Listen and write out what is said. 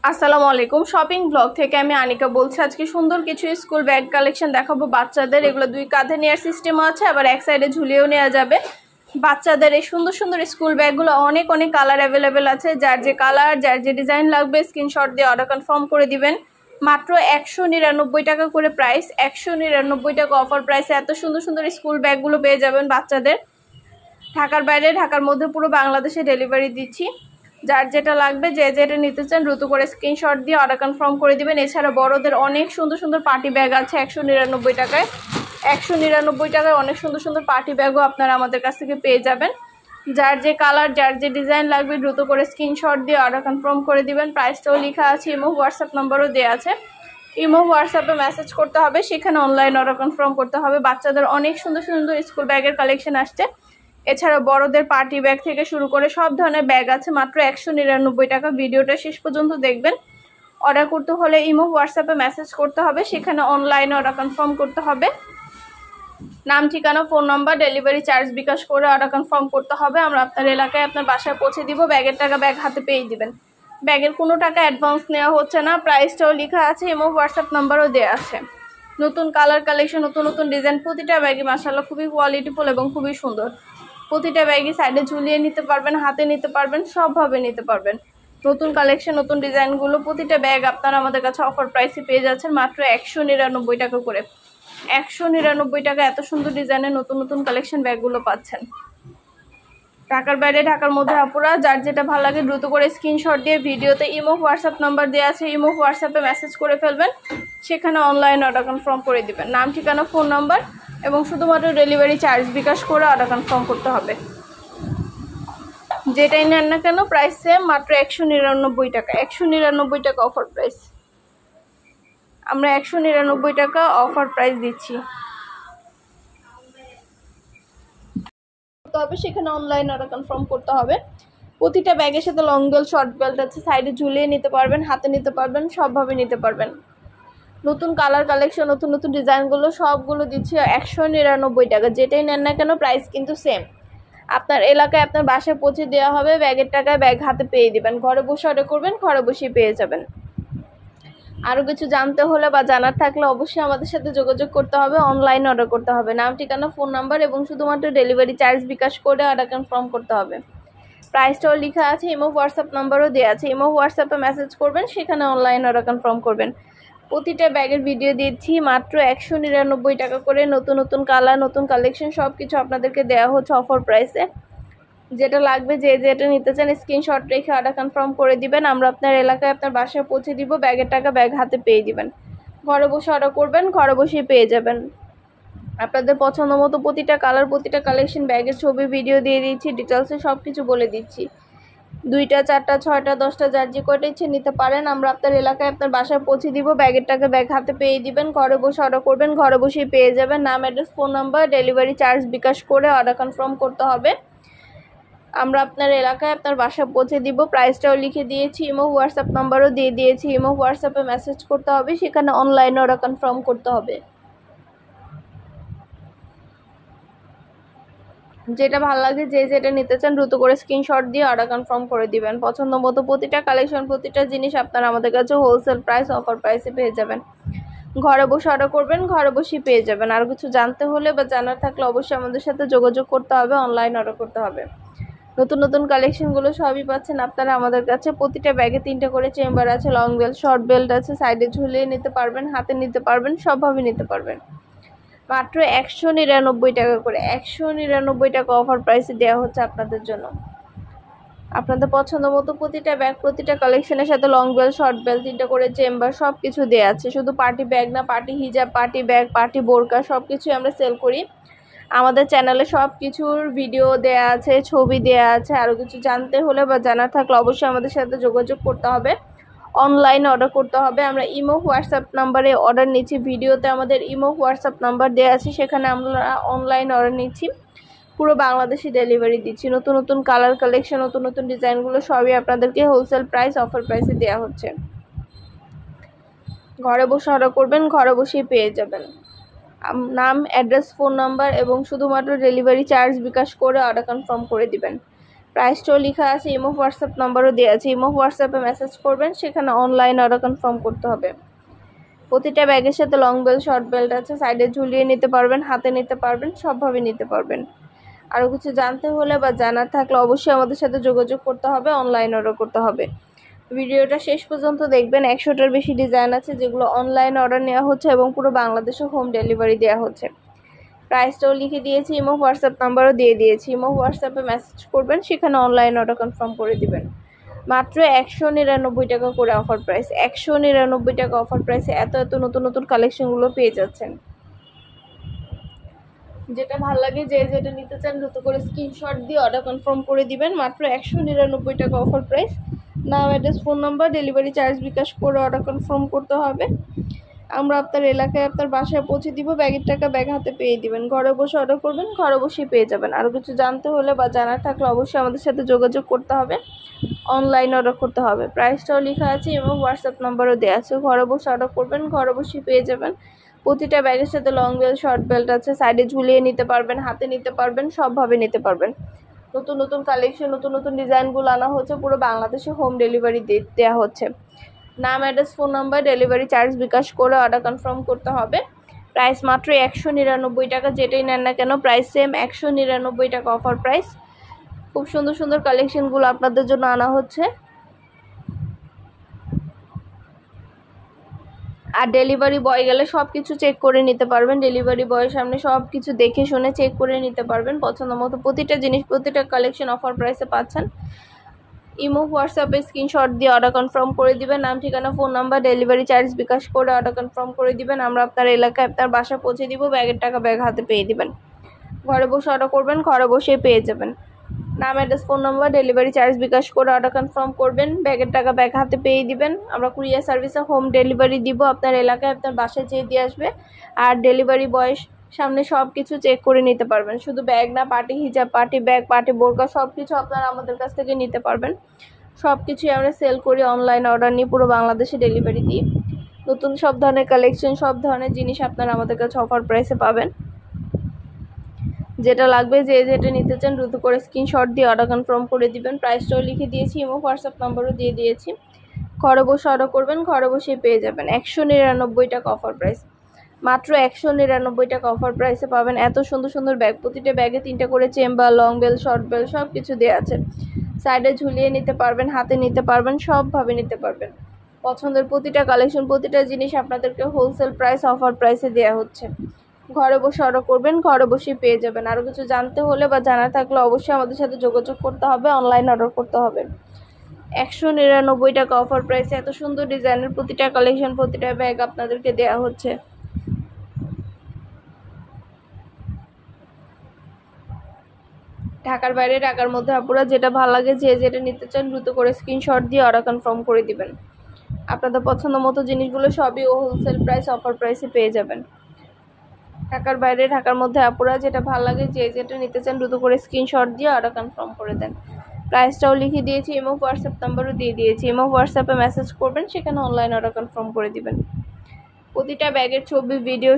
আসসালামু আলাইকুম shopping blog থেকে আমি আনিকা বলছি। আজকে সুন্দর কিছু স্কুল ব্যাগ কালেকশন দেখাবো বাচ্চাদের। এগুলো দুই কাঁধে নেওয়ার সিস্টেম আছে, আবার এক সাইডে ঝুলিয়েও নেওয়া যাবে। বাচ্চাদের এই সুন্দর সুন্দর স্কুল ব্যাগগুলো অনেক কালার অ্যাভেলেবেল আছে। যার যে কালার, যার যে ডিজাইন লাগবে স্ক্রিনশট দিয়ে অর্ডার কনফার্ম করে দিবেন। মাত্র 199 টাকা করে প্রাইস, 199 টাকা অফার প্রাইসে এত সুন্দর সুন্দর স্কুল ব্যাগগুলো পেয়ে যাবেন বাচ্চাদের। ঢাকার বাইরে, ঢাকার মধ্যে পুরো বাংলাদেশে ডেলিভারি দিচ্ছি। যার যেটা লাগবে, যে যেটা নিতে চান দ্রুত করে স্ক্রিনশট দিয়ে অর্ডার কনফার্ম করে দিবেন। এছাড়া বড়দের অনেক সুন্দর সুন্দর পার্টি ব্যাগ আছে 199 টাকায়। 199 টাকায় অনেক সুন্দর সুন্দর পার্টি ব্যাগও আপনারা আমাদের কাছ থেকে পেয়ে যাবেন। যার যে কালার, যার যে ডিজাইন লাগবে দ্রুত করে স্ক্রিনশট দিয়ে অর্ডার কনফার্ম করে দিবেন। প্রাইসটাও লেখা আছে, ইমো হোয়াটসঅ্যাপ নাম্বারও দেওয়া আছে। ইমো হোয়াটসঅ্যাপে মেসেজ করতে হবে, সেখানে অনলাইন অর্ডার কনফার্ম করতে হবে। বাচ্চাদের অনেক সুন্দর সুন্দর স্কুল ব্যাগের কালেকশন আসছে। এছাড়া বড়দের পার্টি ব্যাগ থেকে শুরু করে সব ধরনের ব্যাগ আছে মাত্র 199 টাকা। ভিডিওটা শেষ পর্যন্ত দেখবেন। অর্ডার করতে হলে ইমো হোয়াটসঅ্যাপে মেসেজ করতে হবে, সেখানে অনলাইনে অর্ডার কনফার্ম করতে হবে। নাম, ঠিকানা, phone number, delivery charge bKash করে অর্ডার কনফার্ম করতে হবে। আমরা আপনার এলাকায় আপনার বাসায় পৌঁছে দিব। ব্যাগের টাকা ব্যাগ হাতে পেয়ে দিবেন। ব্যাগের কোনো টাকা অ্যাডভান্স নেওয়া হচ্ছে না। প্রাইসটাও লেখা আছে, ইমো হোয়াটসঅ্যাপ নাম্বারও দেওয়া আছে। নতুন কালার কালেকশন, নতুন নতুন ডিজাইন, প্রতিটা ব্যাগে মাশাআল্লাহ খুবই কোয়ালিটিফুল এবং খুবই সুন্দর। প্রতিটা ব্যাগই সাইডে ঝুলিয়ে নিতে পারবেন, হাতে নিতে পারবেন, সবভাবে নিতে পারবেন। নতুন কালেকশন, নতুন ডিজাইনগুলো, প্রতিটা ব্যাগ আপনারা আমাদের কাছে অফার প্রাইসে পেয়ে যাচ্ছেন মাত্র 199 টাকা করে। 199 টাকা এত সুন্দর ডিজাইনের নতুন নতুন কালেকশন ব্যাগগুলো পাচ্ছেন। ঢাকার বাইরে, ঢাকার মধ্যে আপুরা যার যেটা ভালো লাগে দ্রুত করে স্ক্রিনশট দিয়ে ভিডিওতে ইমো হোয়াটসঅ্যাপ নাম্বার দেওয়া আছে, ইমো হোয়াটসঅ্যাপে মেসেজ করে ফেলবেন। সেখানে অনলাইন অর্ডার কনফার্ম করে দিবেন। নাম, ঠিকানা, ফোন নাম্বার এবং শুধুমাত্র ডেলিভারি চার্জ বিকাশ করে অর্ডার কনফার্ম করতে হবে। যেটাই নেন না কেন প্রাইস সেম, মাত্র 199 টাকা। 199 টাকা অফার প্রাইস। আমরা 199 টাকা অফার প্রাইস দিচ্ছি। হবে সেখানে অনলাইন অর্ডার কনফার্ম করতে হবে। প্রতিটা ব্যাগের সাথে লং বেল্ট, শর্ট বেল্ট আছে, সাইডে ঝুলিয়ে নিতে পারবেন, হাতে নিতে পারবেন, সবভাবে নিতে পারবেন। নতুন কালার কালেকশন, নতুন নতুন ডিজাইনগুলো সবগুলো দিচ্ছি 199 টাকা। যেটাই নেন না কেন প্রাইস কিন্তু সেম। আপনার এলাকায় আপনার বাসায় পৌঁছে দেওয়া হবে। ব্যাগের টাকায় ব্যাগ হাতে পেয়ে দিবেন। ঘরে বসে অর্ডার করবেন, ঘরে বসেই পেয়ে যাবেন। আরও কিছু জানতে হলে বা জানার থাকলে অবশ্যই আমাদের সাথে যোগাযোগ করতে হবে, অনলাইন অর্ডার করতে হবে। নাম, ঠিকানা, ফোন নাম্বার এবং শুধুমাত্র ডেলিভারি চার্জ বিকাশ করে অর্ডার কনফার্ম করতে হবে। প্রাইসটাও লেখা আছে, ইমো হোয়াটসঅ্যাপ নাম্বারও দেওয়া আছে। ইমো হোয়াটসঅ্যাপে মেসেজ করবেন, সেখানে অনলাইন অর্ডার কনফার্ম করবেন। প্রতিটা ব্যাগের ভিডিও দিচ্ছি মাত্র 199 টাকা করে। নতুন নতুন কালার, নতুন কালেকশন সব কিছু আপনাদেরকে দেওয়া হচ্ছে অফার প্রাইসে। যেটা লাগবে, যে যেটা নিতে চান স্ক্রিনশট রেখে অর্ডার কনফার্ম করে দিবেন। আমরা আপনার এলাকায় আপনার বাসায় পৌঁছে দিব। ব্যাগের টাকা ব্যাগ হাতে পেয়ে দিবেন। ঘরে বসে অর্ডার করবেন, ঘরে বসেই পেয়ে যাবেন। আপনাদের পছন্দ মতো প্রতিটা কালার, প্রতিটা কালেকশন ব্যাগের ছবি ভিডিও দিয়ে দিচ্ছি, ডিটেলসে সব কিছু বলে দিচ্ছি। 2টা, 4টা, 6টা, 10টা যার যে কয়টা ইচ্ছে নিতে পারেন। আমরা আপনার এলাকায় আপনার বাসায় পৌঁছে দিব। ব্যাগের টাকা ব্যাগ হাতে পেয়ে দিবেন। ঘরে বসে অর্ডার করবেন, ঘরে বসেই পেয়ে যাবেন। নাম, address, phone number, delivery charge bKash করে অর্ডার কনফার্ম করতে হবে। আমরা আপনার এলাকায় আপনার বাসায় পৌঁছে দিব। প্রাইসটাও লিখে দিয়েছি, ইমো হোয়াটসঅ্যাপ নাম্বারও দিয়ে দিয়েছি। ইমো হোয়াটসঅ্যাপে মেসেজ করতে হবে, সেখানে অনলাইন অর্ডার কনফার্ম করতে হবে। যেটা ভালো লাগে, যে যেটা নিতে চান দ্রুত করে স্ক্রিনশট দিয়ে অর্ডার কনফার্ম করে দিবেন। পছন্দ মতো প্রতিটা কালেকশন, প্রতিটা জিনিস আপনারা আমাদের কাছে হোলসেল প্রাইস, অফার প্রাইসে পেয়ে যাবেন। ঘরে বসে অর্ডার করবেন, ঘরে বসেই পেয়ে যাবেন। আর কিছু জানতে হলে বা জানার থাকলে অবশ্যই আমাদের সাথে যোগাযোগ করতে হবে, অনলাইন অর্ডার করতে হবে। নতুন নতুন কালেকশনগুলো সবই পাচ্ছেন আপনারা আমাদের কাছে। প্রতিটা ব্যাগে 3টা করে চেম্বার আছে, লং বেল্ট, শর্ট বেল্ট আছে, সাইডে ঝুলিয়ে নিতে পারবেন, হাতে নিতে পারবেন, সবভাবে নিতে পারবেন। মাত্র 199 টাকা করে। 199 টাকা অফার প্রাইসে দেওয়া হচ্ছে আপনাদের জন্য। আপনাদের পছন্দ মতো প্রতিটা ব্যাগ, প্রতিটা কালেকশনের সাথে লং বেল্ট, শর্ট বেল্ট, 3টা করে চেম্বার সব কিছু দেওয়া আছে। শুধু পার্টি ব্যাগ না, পার্টি হিজাব, পার্টি ব্যাগ, পার্টি বোরকা সব কিছুই আমরা সেল করি। আমাদের চ্যানেলে সব কিছুর ভিডিও দেয়া আছে, ছবি দেয়া আছে। আরও কিছু জানতে হলে বা জানার থাকলে অবশ্যই আমাদের সাথে যোগাযোগ করতে হবে, অনলাইনে অর্ডার করতে হবে। আমরা ইমো হোয়াটসঅ্যাপ নাম্বারে অর্ডার নিচ্ছি। ভিডিওতে আমাদের ইমো হোয়াটসঅ্যাপ নাম্বার দেওয়া আছে, সেখানে আমরা অনলাইন অর্ডার নিচ্ছি। পুরো বাংলাদেশে ডেলিভারি দিচ্ছি। নতুন নতুন কালার কালেকশন, নতুন নতুন ডিজাইনগুলো সবই আপনাদেরকে হোলসেল প্রাইস, অফার প্রাইসে দেওয়া হচ্ছে। ঘরে বসে অর্ডার করবেন, ঘরে বসেই পেয়ে যাবেন। নাম, অ্যাড্রেস, ফোন নাম্বার এবং শুধুমাত্র ডেলিভারি চার্জ বিকাশ করে অর্ডার কনফার্ম করে দিবেন। প্রাইসটাও লেখা আছে, ইমো হোয়াটসঅ্যাপ নাম্বারও দেওয়া আছে। ইমো হোয়াটসঅ্যাপে মেসেজ করবেন, সেখানে অনলাইন অর্ডার কনফার্ম করতে হবে। প্রতিটা ব্যাগের সাথে লং বেল্ট শর্ট বেল্ট আছে, সাইডে ঝুলিয়ে নিতে পারবেন, হাতে নিতে পারবেন, সবভাবে নিতে পারবেন। আরও কিছু জানতে হলে বা জানার থাকলে অবশ্যই আমাদের সাথে যোগাযোগ করতে হবে, অনলাইন অর্ডার করতে হবে। ভিডিওটা শেষ পর্যন্ত দেখবেন। 100টার বেশি ডিজাইন আছে যেগুলো অনলাইন অর্ডার নেওয়া হচ্ছে এবং পুরো বাংলাদেশে হোম ডেলিভারি দেওয়া হচ্ছে। প্রাইসটাও লিখে দিয়েছি, ইমো হোয়াটসঅ্যাপ নাম্বারও দিয়ে দিয়েছি। ইমো হোয়াটসঅ্যাপে মেসেজ করবেন, সেখানে অনলাইন অর্ডার কনফার্ম করে দিবেন। মাত্র 199 টাকা করে অফার প্রাইস। 199 টাকা অফার প্রাইসে এত নতুন নতুন কালেকশনগুলো পেয়ে যাচ্ছেন। যেটা ভালো লাগে, যে যেটা নিতে চান দ্রুত করে স্ক্রিনশট দিয়ে অর্ডার কনফার্ম করে দিবেন। মাত্র 199 টাকা অফার প্রাইস। নাম, address, phone number, delivery charge bKash করে অর্ডার কনফার্ম করতে হবে। আমরা আপনার এলাকায় আপনার বাসায় পৌঁছে দিব। ব্যাগের টাকা ব্যাগ হাতে পেয়ে দিবেন। ঘরে বসে অর্ডার করবেন, ঘরে বসেই পেয়ে যাবেন। আরও কিছু জানতে হলে বা জানার থাকলে অবশ্যই আমাদের সাথে যোগাযোগ করতে হবে, অনলাইন অর্ডার করতে হবে। প্রাইসটাও লেখা আছে এবং হোয়াটসঅ্যাপ নাম্বারও দেওয়া আছে। ঘরে বসে অর্ডার করবেন, ঘরে বসেই পেয়ে যাবেন। প্রতিটা ব্যাগের সাথে লং বেল্ট শর্ট বেল্ট আছে, সাইডে ঝুলিয়ে নিতে পারবেন, হাতে নিতে পারবেন, সবভাবে নিতে পারবেন। নতুন নতুন কালেকশন, নতুন নতুন ডিজাইনগুলো আনা হচ্ছে, পুরো বাংলাদেশে হোম ডেলিভারি দেওয়া হচ্ছে। নাম, address, phone number, delivery charge bKash করে অর্ডার কনফার্ম করতে হবে। প্রাইস মাত্র 199 টাকা। যেটাই নেন না কেন প্রাইস সেম, 199 টাকা অফার প্রাইস। খুব সুন্দর সুন্দর কালেকশনগুলো আপনাদের জন্য আনা হচ্ছে। আর ডেলিভারি বয় গেলে সব কিছু চেক করে নিতে পারবেন। ডেলিভারি বয়ের সামনে সব কিছু দেখে শুনে চেক করে নিতে পারবেন। পছন্দ মতো প্রতিটা জিনিস, প্রতিটা কালেকশন অফার প্রাইসে পাচ্ছেন। ইমো হোয়াটসঅ্যাপে স্ক্রিনশট দিয়ে অর্ডার কনফার্ম করে দিবেন। নাম, ঠিকানা, phone number, delivery charge bKash করে অর্ডার কনফার্ম করে দিবেন। আমরা আপনার এলাকায় আপনার বাসা পৌঁছে দিব। ব্যাগের টাকা ব্যাগ হাতে পেয়ে দিবেন। ঘরে বসে অর্ডার করবেন, ঘরে বসেই পেয়ে যাবেন। নাম, address, phone number, delivery charge bKash করে অর্ডার কনফার্ম করবেন। ব্যাগের টাকা ব্যাগ হাতে পেয়ে দিবেন। আমরা কুরিয়ার সার্ভিসে হোম ডেলিভারি দিব। আপনার এলাকায় আপনার বাসায় যেয়ে দিয়ে আসবে। আর ডেলিভারি বয়ের সামনে সব কিছু চেক করে নিতে পারবেন। শুধু ব্যাগ না, পার্টি হিজাব, পার্টি ব্যাগ, পার্টি বোরকা সব কিছু আপনারা আমাদের কাছ থেকে নিতে পারবেন। সব কিছুই আমরা সেল করি, অনলাইন অর্ডার নিয়ে পুরো বাংলাদেশে ডেলিভারি দিই। নতুন সব ধরনের কালেকশন, সব ধরনের জিনিস আপনারা আমাদের কাছে অফার প্রাইসে পাবেন। যেটা লাগবে, যে যেটা নিতে চান দ্রুত করে স্ক্রিনশট দিয়ে অর্ডার কনফার্ম করে দিবেন। প্রাইসটাও লিখে দিয়েছি, ইমো হোয়াটসঅ্যাপ নাম্বারও দিয়ে দিয়েছি। ঘরে বসে অর্ডার করবেন, ঘরে বসেই পেয়ে যাবেন। 199 টাকা অফার প্রাইস। মাত্র 199 টাকা অফার প্রাইসে পাবেন এত সুন্দর সুন্দর ব্যাগ। প্রতিটা ব্যাগে 3টা করে chamber, long belt, short belt সব কিছু দেওয়া আছে। সাইডে ঝুলিয়ে নিতে পারবেন, হাতে নিতে পারবেন, সবভাবে নিতে পারবেন। পছন্দের প্রতিটা কালেকশন, প্রতিটা জিনিস আপনাদেরকে হোলসেল প্রাইস, অফার প্রাইসে দেওয়া হচ্ছে। ঘরে বসে অর্ডার করবেন, ঘরে বসেই পেয়ে যাবেন। আরও কিছু জানতে হলে বা জানার থাকলে অবশ্যই আমাদের সাথে যোগাযোগ করতে হবে, অনলাইন অর্ডার করতে হবে। 199 টাকা অফার প্রাইসে এত সুন্দর ডিজাইনের প্রতিটা কালেকশন, প্রতিটা ব্যাগ আপনাদেরকে দেওয়া হচ্ছে। ঢাকার বাইরে, ঢাকার মধ্যে আপুরা যেটা ভালো লাগে, যে যেটা নিতে চান দ্রুত করে স্ক্রিনশট দিয়ে অর্ডার কনফার্ম করে দিবেন। আপনাদের পছন্দ মতো জিনিসগুলো সবই হোলসেল প্রাইস, অফার প্রাইসে পেয়ে যাবেন। ঢাকার বাইরে, ঢাকার মধ্যে আপুরা যেটা ভালো লাগে, যে যেটা নিতে চান দ্রুত করে স্ক্রিনশট দিয়ে অর্ডার কনফার্ম করে দেন। প্রাইসটাও লিখে দিয়েছি, ইমো হোয়াটসঅ্যাপ নাম্বারও দিয়ে দিয়েছি। ইমো হোয়াটসঅ্যাপে মেসেজ করবেন, সেখানে অনলাইন অর্ডার কনফার্ম করে দিবেন। প্রতিটা ব্যাগের ছবি, ভিডিও